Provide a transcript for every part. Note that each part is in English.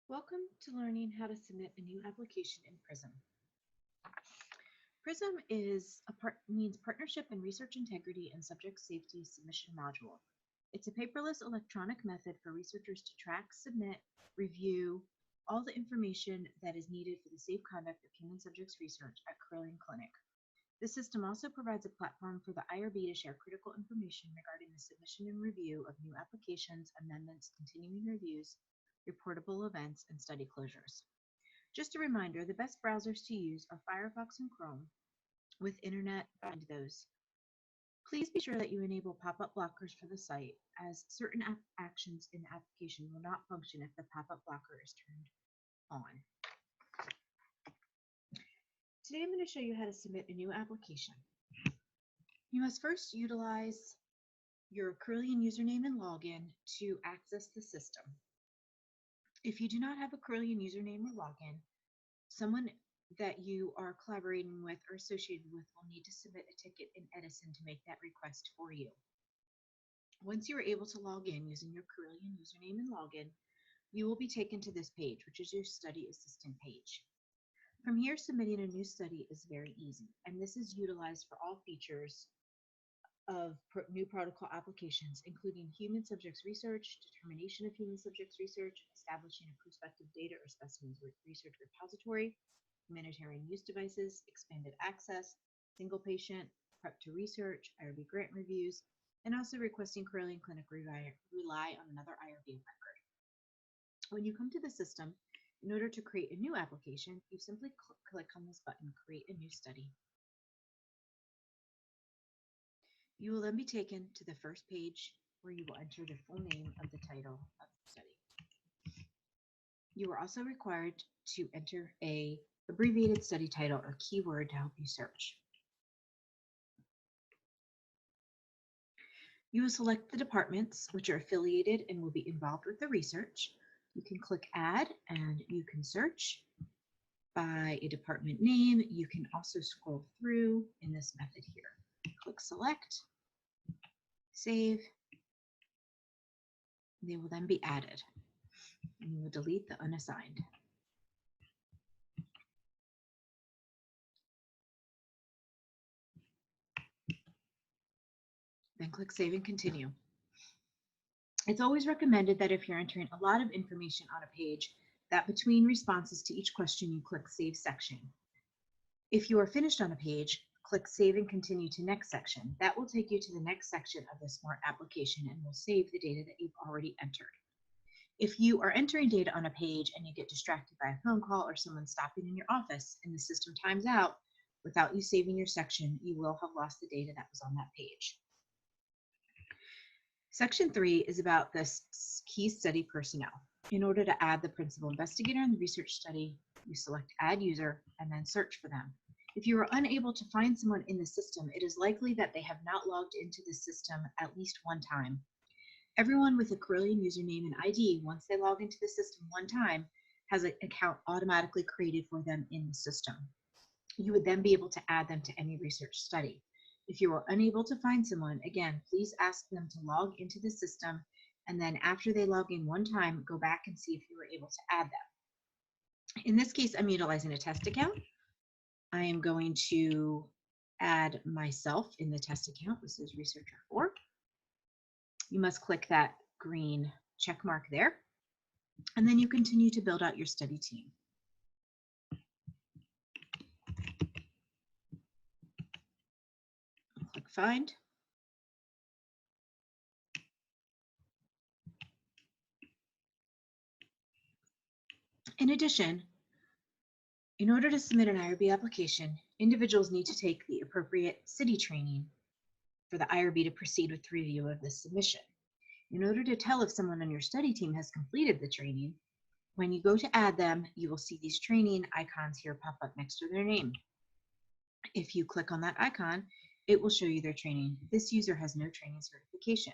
Welcome to learning how to submit a new application in PRIS3M. PRIS3M means Partnership in Research Integrity and Subject Safety Submission Module. It's a paperless electronic method for researchers to track, submit, review all the information that is needed for the safe conduct of human subjects research at Carilion Clinic. This system also provides a platform for the IRB to share critical information regarding the submission and review of new applications, amendments, continuing reviews, reportable events, and study closures. Just a reminder, the best browsers to use are Firefox and Chrome. With internet, find those. Please be sure that you enable pop-up blockers for the site, as certain actions in the application will not function if the pop-up blocker is turned on. Today I'm going to show you how to submit a new application. You must first utilize your Carilion username and login to access the system. If you do not have a Carilion username or login, someone that you are collaborating with or associated with will need to submit a ticket in Edison to make that request for you. Once you are able to log in using your Carilion username and login, you will be taken to this page, which is your study assistant page. From here, submitting a new study is very easy, and this is utilized for all features of new protocol applications, including human subjects research, determination of human subjects research, establishing a prospective data or specimens research repository, humanitarian use devices, expanded access, single patient, prep to research, IRB grant reviews, and also requesting Carilion Clinic rely on another IRB record. When you come to the system, in order to create a new application, you simply click on this button, Create a New Study. You will then be taken to the first page where you will enter the full name of the title of the study. You are also required to enter an abbreviated study title or keyword to help you search. You will select the departments which are affiliated and will be involved with the research. You can click Add and you can search by a department name. You can also scroll through in this method here. Click Select, Save. They will then be added, and you will delete the unassigned. Then click Save and Continue. It's always recommended that if you're entering a lot of information on a page, that between responses to each question, you click Save Section. If you are finished on a page, click Save and Continue to Next Section. That will take you to the next section of the SMART application and will save the data that you've already entered. If you are entering data on a page and you get distracted by a phone call or someone stopping in your office and the system times out without you saving your section, you will have lost the data that was on that page. Section 3 is about the key study personnel. In order to add the principal investigator in the research study, you select Add User and then search for them. If you are unable to find someone in the system, it is likely that they have not logged into the system at least one time. Everyone with a Carilion username and ID, once they log into the system one time, has an account automatically created for them in the system. You would then be able to add them to any research study. If you are unable to find someone, again, please ask them to log into the system, and then after they log in one time, go back and see if you were able to add them. In this case, I'm utilizing a test account. I am going to add myself in the test account. This is Researcher 4. You must click that green check mark there, and then you continue to build out your study team. Click Find. In addition, in order to submit an IRB application, individuals need to take the appropriate city training for the IRB to proceed with review of the submission. In order to tell if someone on your study team has completed the training, when you go to add them, you will see these training icons here pop up next to their name. If you click on that icon, it will show you their training. This user has no training certification.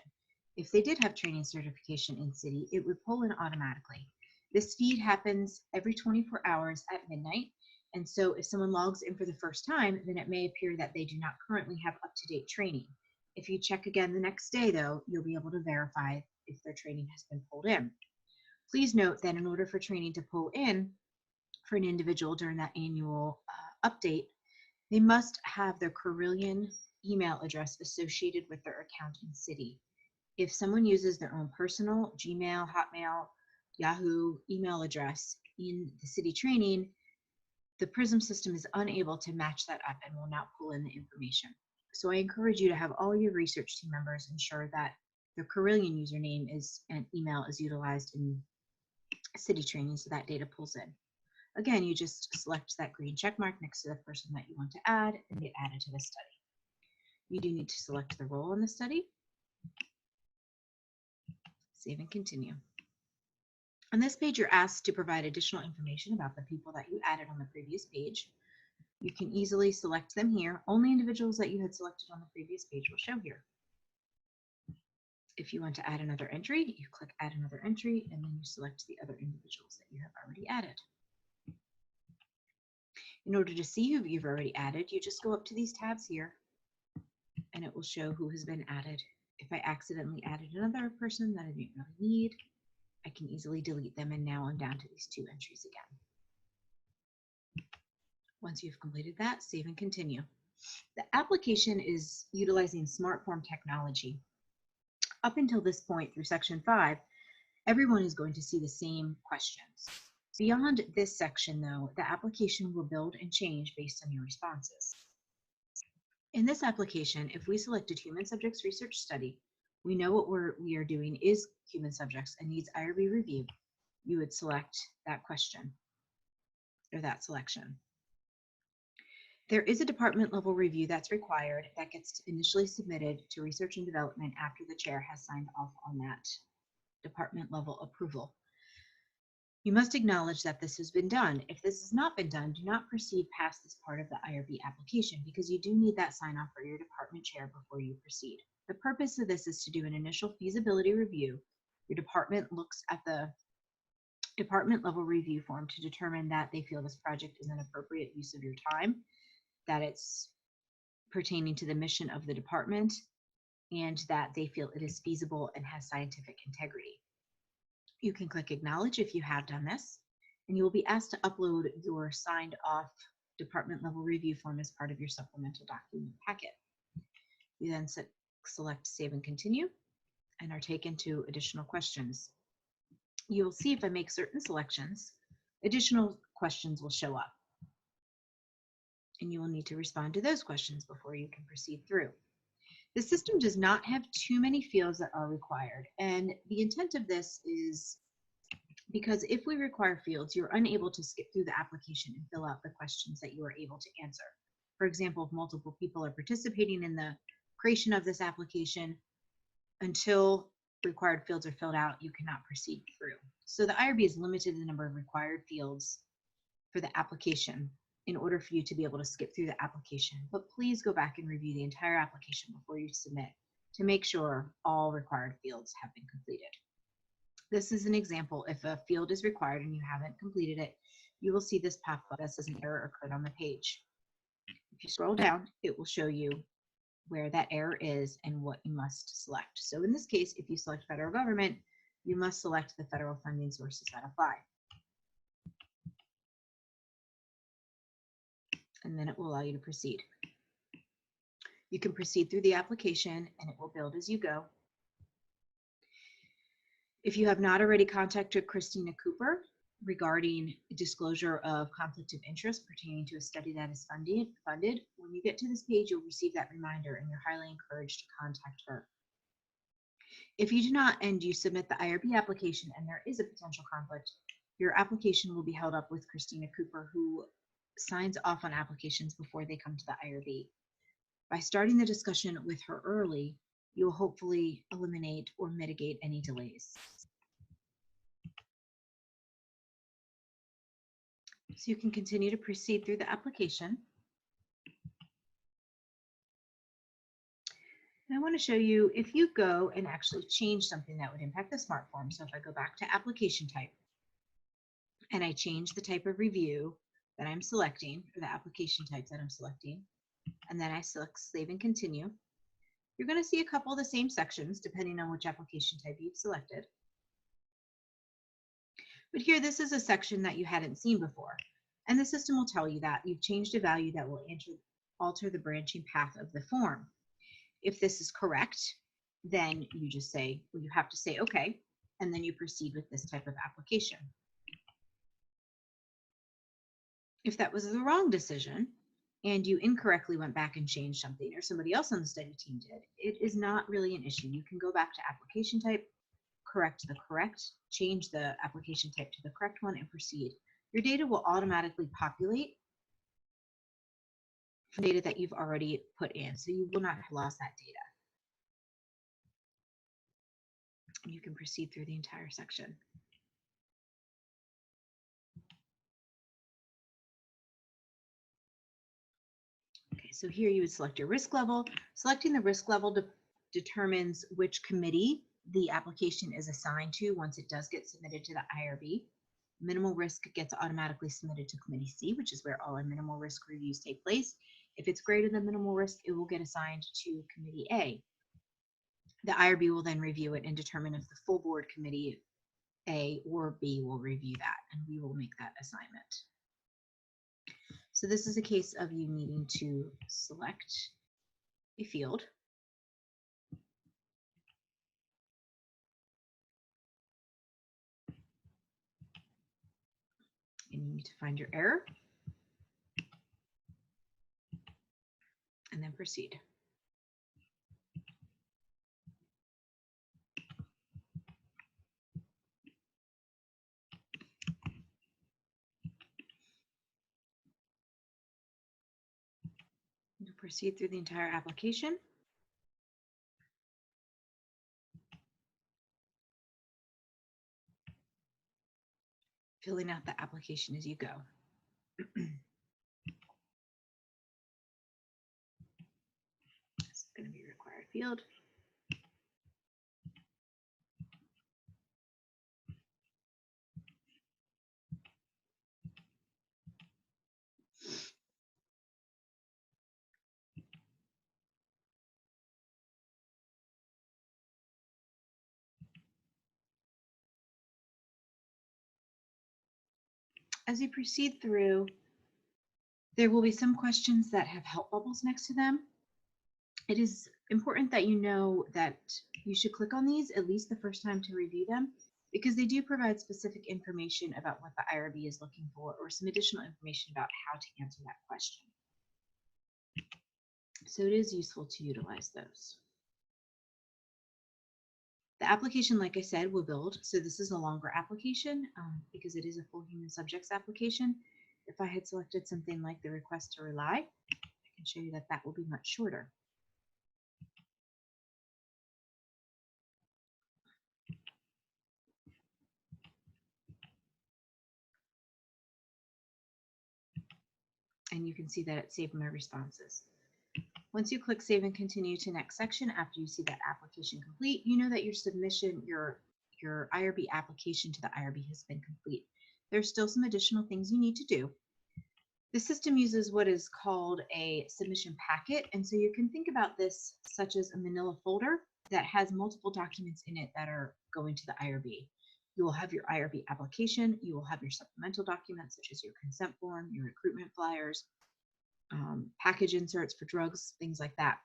If they did have training certification in City, it would pull in automatically. This feed happens every 24 hours at midnight, and so if someone logs in for the first time, then it may appear that they do not currently have up-to-date training. If you check again the next day, though, you'll be able to verify if their training has been pulled in. Please note that in order for training to pull in for an individual during that annual update, they must have their Carilion email address associated with their account in Citi. If someone uses their own personal Gmail, Hotmail, Yahoo email address in the Citi training, the PRIS3M system is unable to match that up and will not pull in the information. So I encourage you to have all your research team members ensure that their Carilion username and email is utilized in Citi training so that data pulls in. Again, you just select that green check mark next to the person that you want to add and get added to the study. You do need to select the role in the study. Save and continue. On this page, you're asked to provide additional information about the people that you added on the previous page. You can easily select them here. Only individuals that you had selected on the previous page will show here. If you want to add another entry, you click Add Another Entry, and then you select the other individuals that you have already added. In order to see who you've already added, you just go up to these tabs here, and it will show who has been added. If I accidentally added another person that I didn't really need, I can easily delete them, and now I'm down to these 2 entries again. Once you've completed that, save and continue. The application is utilizing smart form technology. Up until this point, through section 5, everyone is going to see the same questions. Beyond this section, though, the application will build and change based on your responses. In this application, if we selected human subjects research study, we know what we are doing is human subjects and needs IRB review. You would select that question or that selection. There is a department level review that's required that gets initially submitted to research and development after the chair has signed off on that department level approval. You must acknowledge that this has been done. If this has not been done, do not proceed past this part of the IRB application because you do need that sign off for your department chair before you proceed. The purpose of this is to do an initial feasibility review. Your department looks at the department level review form to determine that they feel this project is an appropriate use of your time, that it's pertaining to the mission of the department, and that they feel it is feasible and has scientific integrity. You can click Acknowledge if you have done this, and you will be asked to upload your signed off department level review form as part of your supplemental document packet. You then select Save and Continue and are taken to additional questions. You'll see if I make certain selections, additional questions will show up, and you will need to respond to those questions before you can proceed through. The system does not have too many fields that are required, and the intent of this is because if we require fields, you're unable to skip through the application and fill out the questions that you are able to answer. For example, if multiple people are participating in the creation of this application, until required fields are filled out, you cannot proceed through. So the IRB has limited the number of required fields for the application in order for you to be able to skip through the application. But please go back and review the entire application before you submit to make sure all required fields have been completed. This is an example. If a field is required and you haven't completed it, you will see this pop up that says an error occurred on the page. If you scroll down, it will show you where that error is and what you must select. So in this case, if you select federal government, you must select the federal funding sources that apply. And then it will allow you to proceed. You can proceed through the application and it will build as you go. If you have not already contacted Christina Cooper regarding disclosure of conflict of interest pertaining to a study that is funded, when you get to this page, you'll receive that reminder and you're highly encouraged to contact her. If you do not and you submit the IRB application and there is a potential conflict, your application will be held up with Christina Cooper, who signs off on applications before they come to the IRB. By starting the discussion with her early, you'll hopefully eliminate or mitigate any delays. So you can continue to proceed through the application. And I want to show you if you go and actually change something that would impact the smart form. So if I go back to application type and I change the type of review that I'm selecting, or the application type that I'm selecting, and then I select Save and Continue, you're going to see a couple of the same sections depending on which application type you've selected. But here, this is a section that you hadn't seen before. And the system will tell you that you've changed a value that will alter the branching path of the form. If this is correct, then you just say, well, you have to say okay, and then you proceed with this type of application. If that was the wrong decision and you incorrectly went back and changed something, or somebody else on the study team did, it is not really an issue. You can go back to application type, change the application type to the correct one, and proceed. Your data will automatically populate from data that you've already put in, so you will not have lost that data. You can proceed through the entire section. Okay, so here you would select your risk level. Selecting the risk level determines which committee the application is assigned to once it does get submitted to the IRB. Minimal risk gets automatically submitted to Committee C, which is where all our minimal risk reviews take place. If it's greater than minimal risk, it will get assigned to Committee A. The IRB will then review it and determine if the full board Committee A or B will review that, and we will make that assignment. So this is a case of you needing to select a field. And you need to find your error and then proceed. You'll proceed through the entire application. Filling out the application as you go. This is going to be a required field. As you proceed through, there will be some questions that have help bubbles next to them. It is important that you know that you should click on these at least the first time to review them, because they do provide specific information about what the IRB is looking for, or some additional information about how to answer that question. So it is useful to utilize those. The application, like I said, will build. So this is a longer application because it is a full human subjects application. If I had selected something like the request to rely, I can show you that that will be much shorter. And you can see that it saved my responses. Once you click Save and Continue to next section, after you see that application complete, you know that your submission, your IRB application to the IRB has been complete. There's still some additional things you need to do. The system uses what is called a submission packet, and so you can think about this such as a manila folder that has multiple documents in it that are going to the IRB. You will have your IRB application, you will have your supplemental documents such as your consent form, your recruitment flyers, package inserts for drugs, things like that.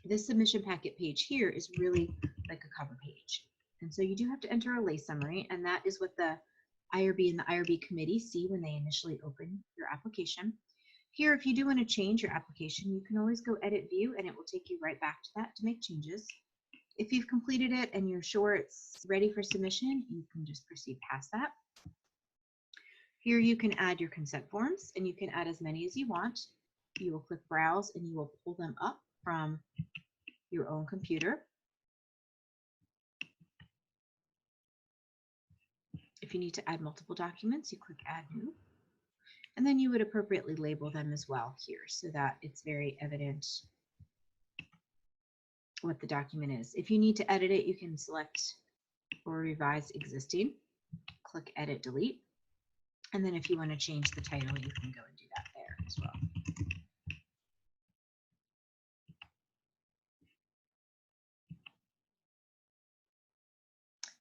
This submission packet page here is really like a cover page. And so you do have to enter a lay summary, and that is what the IRB and the IRB committee see when they initially open your application. Here, if you do want to change your application, you can always go edit view and it will take you right back to that to make changes. If you've completed it and you're sure it's ready for submission, you can just proceed past that. Here you can add your consent forms, and you can add as many as you want. You will click browse and you will pull them up from your own computer. If you need to add multiple documents, you click add new, and then you would appropriately label them as well here so that it's very evident what the document is. If you need to edit it, you can select or revise existing, click edit delete, and then if you want to change the title, you can go and do that there as well.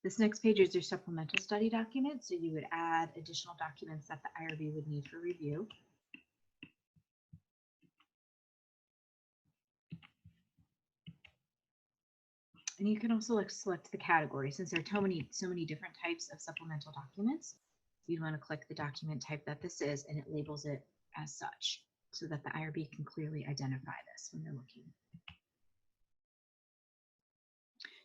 This next page is your supplemental study document, so you would add additional documents that the IRB would need for review. And you can also select the category. Since there are so many different types of supplemental documents, you'd want to click the document type that this is, and it labels it as such so that the IRB can clearly identify this when they're looking.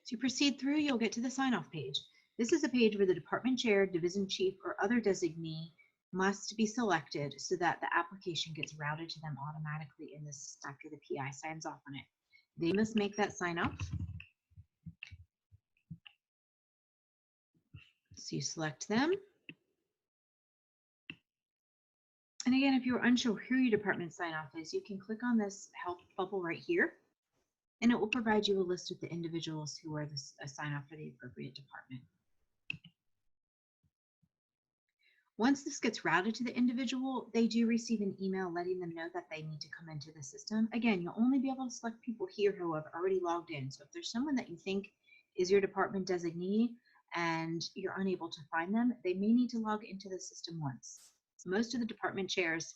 So you proceed through, you'll get to the sign-off page. This is a page where the department chair, division chief, or other designee must be selected so that the application gets routed to them automatically in this after the PI signs off on it. They must make that sign-off. So you select them. And again, if you're unsure who your department sign-off is, you can click on this help bubble right here, and it will provide you a list of the individuals who are the sign-off for the appropriate department. Once this gets routed to the individual, they do receive an email letting them know that they need to come into the system. Again, you'll only be able to select people here who have already logged in. So if there's someone that you think is your department designee and you're unable to find them, they may need to log into the system once. Most of the department chairs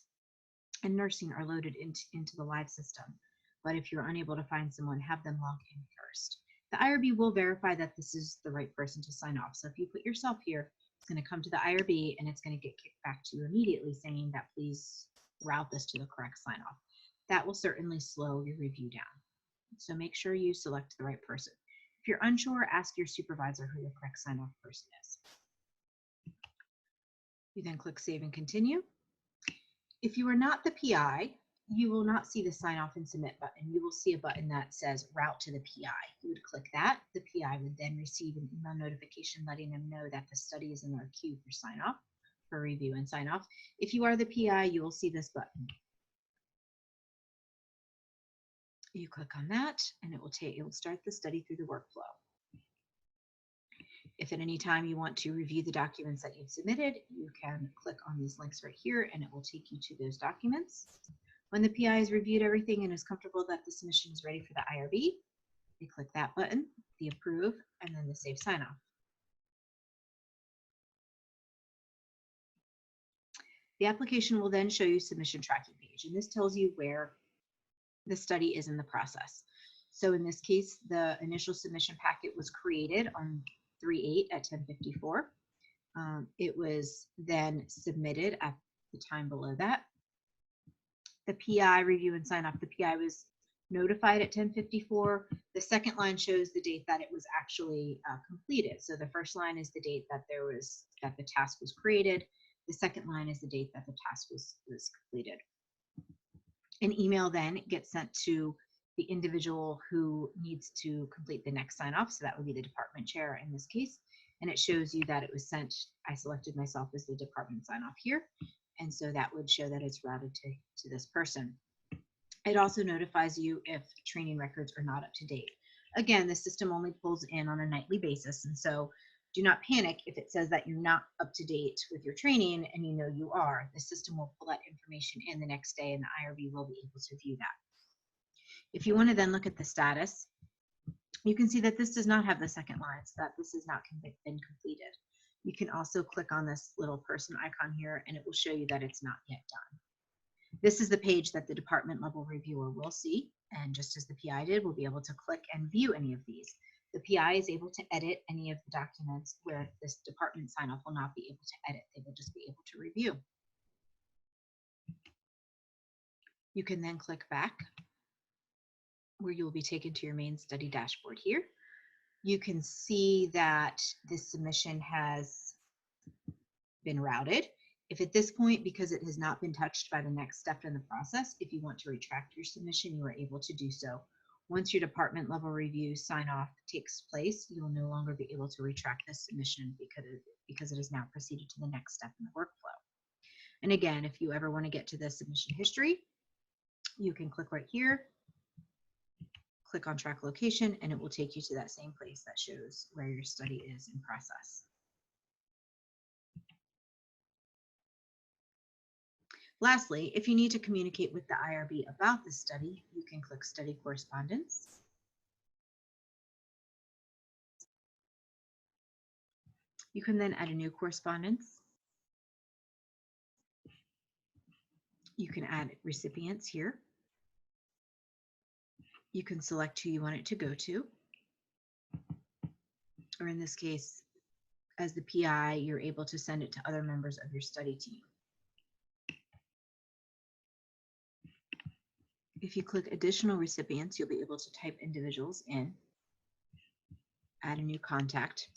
and nursing are loaded into the live system. But if you're unable to find someone, have them log in first. The IRB will verify that this is the right person to sign off. So if you put yourself here, it's going to come to the IRB and it's going to get kicked back to you immediately saying that please route this to the correct sign off. That will certainly slow your review down. So make sure you select the right person. If you're unsure, ask your supervisor who the correct sign off person is. You then click Save and Continue. If you are not the PI, you will not see the sign off and submit button. You will see a button that says route to the PI. You would click that. The PI would then receive an email notification letting them know that the study is in their queue for sign off, for review and sign off. If you are the PI, you will see this button. You click on that and it will start the study through the workflow. If at any time you want to review the documents that you've submitted, you can click on these links right here and it will take you to those documents. When the PI has reviewed everything and is comfortable that the submission is ready for the IRB, you click that button, the approve, and then the save sign off. The application will then show you submission tracking page, and this tells you where the study is in the process. So in this case, the initial submission packet was created on 3/8 at 10:54. It was then submitted at the time below that. The PI review and sign off. The PI was notified at 10:54. The second line shows the date that it was actually completed. So the first line is the date that the task was created. The second line is the date that the task was completed. An email then gets sent to the individual who needs to complete the next sign off. So that would be the department chair in this case. And it shows you that it was sent. I selected myself as the department sign off here. And so that would show that it's routed to this person. It also notifies you if training records are not up to date. Again, the system only pulls in on a nightly basis. And so do not panic if it says that you're not up to date with your training and you know you are. The system will pull that information in the next day and the IRB will be able to view that. If you want to then look at the status, you can see that this does not have the second line, so that this has not been completed. You can also click on this little person icon here and it will show you that it's not yet done. This is the page that the department level reviewer will see, and just as the PI did, we'll be able to click and view any of these. The PI is able to edit any of the documents where this department sign-off will not be able to edit. They will just be able to review. You can then click back where you will be taken to your main study dashboard here. You can see that this submission has been routed. If at this point, because it has not been touched by the next step in the process, if you want to retract your submission, you are able to do so. Once your department level review sign off takes place, you will no longer be able to retract this submission because it has now proceeded to the next step in the workflow. And again, if you ever want to get to the submission history, you can click right here, click on track location, and it will take you to that same place that shows where your study is in process. Lastly, if you need to communicate with the IRB about this study, you can click Study Correspondence. You can then add a new correspondence. You can add recipients here. You can select who you want it to go to. Or in this case, as the PI, you're able to send it to other members of your study team. If you click additional recipients, you'll be able to type individuals in, add a new contact.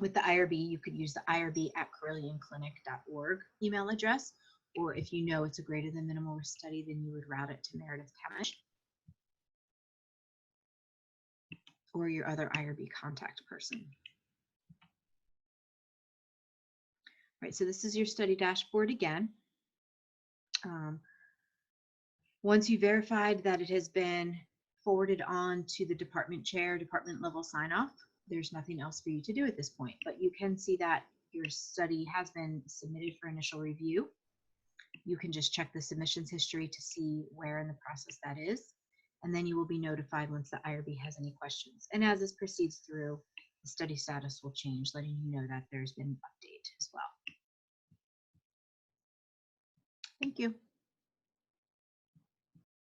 With the IRB, you could use the irb@carilionclinic.org email address, or if you know it's a greater than minimal risk study, then you would route it to Meredith Cash or your other IRB contact person. Right, so this is your study dashboard again. Once you verified that it has been forwarded on to the department chair, department level sign off, there's nothing else for you to do at this point, but you can see that your study has been submitted for initial review. You can just check the submissions history to see where in the process that is, and then you will be notified once the IRB has any questions. And as this proceeds through, the study status will change, letting you know that there's been an update as well. Thank you.